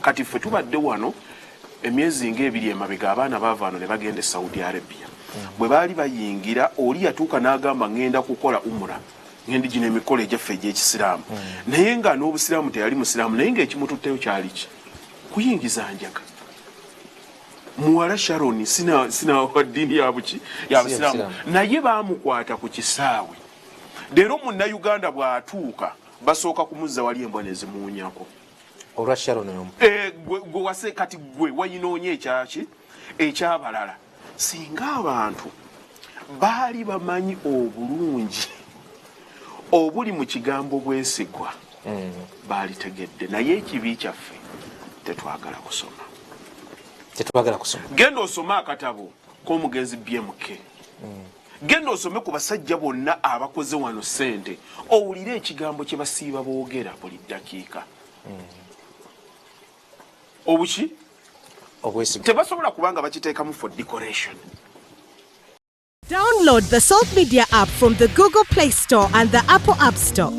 kati ffe tubadde wano emyezi ng'ebiri emabega abaana baava wano ne bagenda e Saudi Arabia bwe baali bayingira oli yatuuka n'agamba ngenda kukola umura ngenda gino emikolo egyaffe egy'ekisiraamu naye nga n'obusiraamu teyali musiraamu naye ng'ekimututteyo kyali ki kuyingiza njaga muwala Sharon sina wa ddiini yabuki yabusiraamu naye baamukwata ku kisaawe leero munnayuganda bw'atuuka basooka kumuzza wali embwa ne zimuwunyako olwa Sharon gwe wase kati gwe wayinoonya ekyaki ekyabalala singa abantu baali bamanyi obulungi obuli mu kigambo bwesigwa baali tegedde naye ekibi kyaffe tetwagala kusoma genda osome akatabo k'omugenzi BMK genda osome ku basajja bonna abakoze wano ssente owulire ekigambo kye basiiba boogera buli ddakiika obuki tebasobola kubanga bakiteekamu for decoration. Download the Salt Media app from the Google Play Store and the Apple App Store.